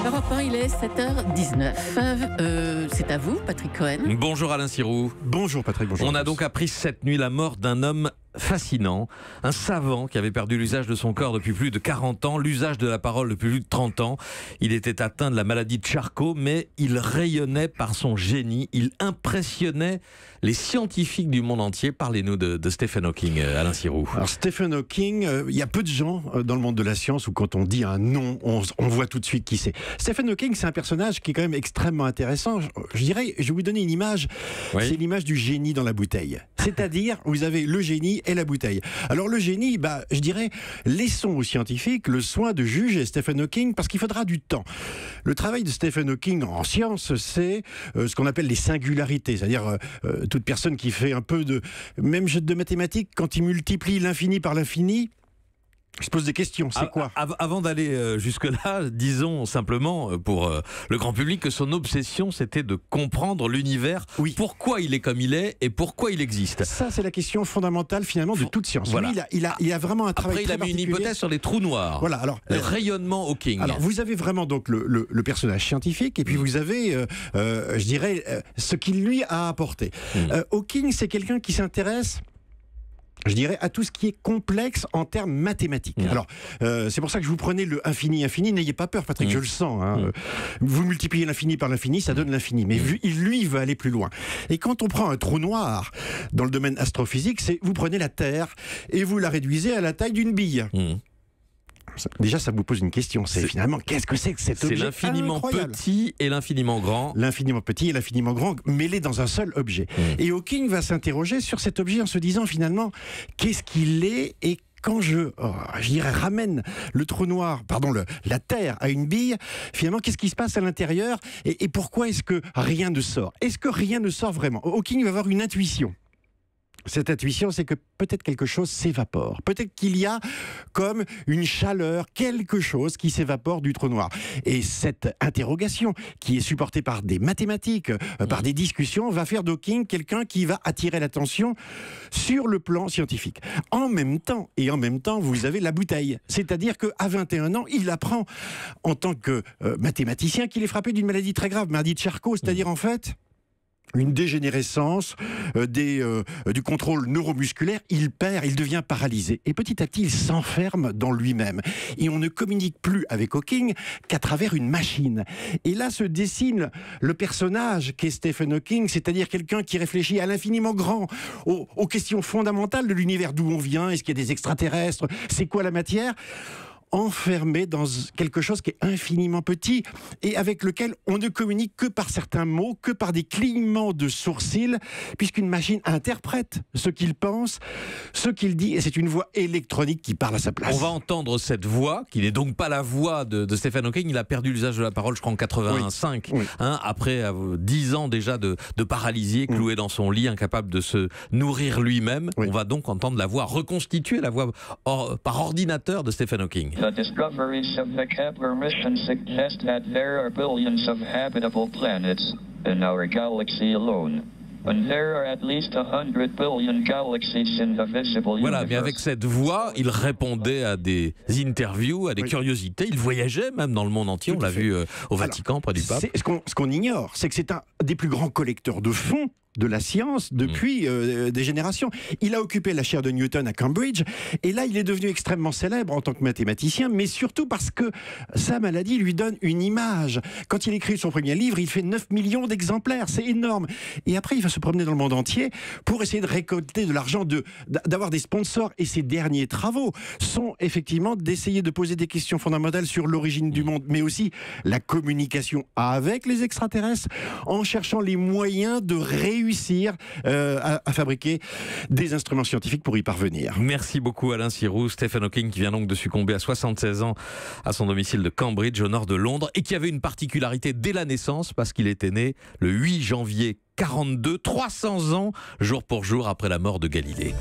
Europe 1, il est 7h19. C'est à vous, Patrick Cohen. Bonjour Alain Sirou. Bonjour Patrick, bonjour. On a donc appris cette nuit la mort d'un homme fascinant, un savant qui avait perdu l'usage de son corps depuis plus de 40 ans, l'usage de la parole depuis plus de 30 ans. Il était atteint de la maladie de Charcot, mais il rayonnait par son génie, il impressionnait les scientifiques du monde entier. Parlez-nous de Stephen Hawking, Alain Sirou. Alors Stephen Hawking, il y a peu de gens dans le monde de la science où quand on dit un nom, on voit tout de suite qui c'est. Stephen Hawking, c'est un personnage qui est quand même extrêmement intéressant. Je dirais, je vais vous donner une image, oui. C'est l'image du génie dans la bouteille. C'est-à-dire, vous avez le génie et la bouteille. Alors le génie, je dirais, laissons aux scientifiques le soin de juger Stephen Hawking parce qu'il faudra du temps. Le travail de Stephen Hawking en science, c'est ce qu'on appelle les singularités, c'est-à-dire toute personne qui fait un peu de même jeu de mathématiques, quand il multiplie l'infini par l'infini, je pose des questions, c'est quoi ? Avant d'aller jusque-là, disons simplement pour le grand public que son obsession, c'était de comprendre l'univers, oui. Pourquoi il est comme il est et pourquoi il existe. Ça, c'est la question fondamentale finalement de toute science. Voilà. Lui, il a vraiment un travail très particulier. Après, il a mis une hypothèse sur les trous noirs. Voilà, alors, le rayonnement Hawking. Alors, vous avez vraiment donc le personnage scientifique et puis vous avez, je dirais, ce qu'il lui a apporté. Hawking, c'est quelqu'un qui s'intéresse, je dirais, à tout ce qui est complexe en termes mathématiques. Alors, c'est pour ça que je vous prenais le infini. N'ayez pas peur, Patrick, je le sens. Vous multipliez l'infini par l'infini, ça donne l'infini. Mais lui, il veut aller plus loin. Et quand on prend un trou noir dans le domaine astrophysique, c'est vous prenez la Terre et vous la réduisez à la taille d'une bille. Déjà, ça vous pose une question. C'est finalement, qu'est-ce que c'est que cet objet ? C'est l'infiniment petit et l'infiniment grand. L'infiniment petit et l'infiniment grand mêlés dans un seul objet. Et Hawking va s'interroger sur cet objet en se disant finalement, qu'est-ce qu'il est et quand je dirais, ramène le trou noir, la Terre à une bille, finalement, qu'est-ce qui se passe à l'intérieur et pourquoi est-ce que rien ne sort ? Est-ce que rien ne sort vraiment ? Hawking va avoir une intuition. Cette intuition, c'est que peut-être quelque chose s'évapore. Peut-être qu'il y a comme une chaleur, quelque chose qui s'évapore du trou noir. Et cette interrogation, qui est supportée par des mathématiques, par des discussions, va faire d'Hawking quelqu'un qui va attirer l'attention sur le plan scientifique. En même temps, vous avez la bouteille. C'est-à-dire qu'à 21 ans, il apprend, en tant que mathématicien, qu'il est frappé d'une maladie très grave, maladie de Charcot, c'est-à-dire en fait une dégénérescence du contrôle neuromusculaire, il devient paralysé. Et petit à petit, il s'enferme dans lui-même. Et on ne communique plus avec Hawking qu'à travers une machine. Et là se dessine le personnage qu'est Stephen Hawking, c'est-à-dire quelqu'un qui réfléchit à l'infiniment grand, aux questions fondamentales de l'univers, d'où on vient, est-ce qu'il y a des extraterrestres, c'est quoi la matière ? Enfermé dans quelque chose qui est infiniment petit et avec lequel on ne communique que par certains mots, que par des clignements de sourcils, puisqu'une machine interprète ce qu'il pense, ce qu'il dit, et c'est une voix électronique qui parle à sa place. On va entendre cette voix, qui n'est donc pas la voix de Stephen Hawking. Il a perdu l'usage de la parole, je crois, en 85, oui. Après 10 ans déjà de paralysie, cloué dans son lit, incapable de se nourrir lui-même. Oui. On va donc entendre la voix reconstituée, la voix par ordinateur de Stephen Hawking. The discoveries of the Kepler mission suggest that there are billions of habitable planets in our galaxy alone. And there are at least 100 billion galaxies in the visible universe. Voilà, mais avec cette voix, il répondait à des interviews, à des curiosités. Il voyageait même dans le monde entier. On l'a vu au Vatican, près du pape. Ce qu'on ignore, c'est que c'est un des plus grands collecteurs de fonds de la science depuis des générations. Il a occupé la chaire de Newton à Cambridge et là il est devenu extrêmement célèbre en tant que mathématicien, mais surtout parce que sa maladie lui donne une image. Quand il écrit son premier livre, il fait 9 millions d'exemplaires, c'est énorme. Et après il va se promener dans le monde entier pour essayer de récolter de l'argent, d'avoir des sponsors, et ses derniers travaux sont effectivement d'essayer de poser des questions fondamentales sur l'origine du monde, mais aussi la communication avec les extraterrestres, en cherchant les moyens de réussir à fabriquer des instruments scientifiques pour y parvenir. Merci beaucoup Alain Sirou. Stephen Hawking qui vient donc de succomber à 76 ans à son domicile de Cambridge au nord de Londres et qui avait une particularité dès la naissance parce qu'il était né le 8 janvier 42, 300 ans jour pour jour après la mort de Galilée.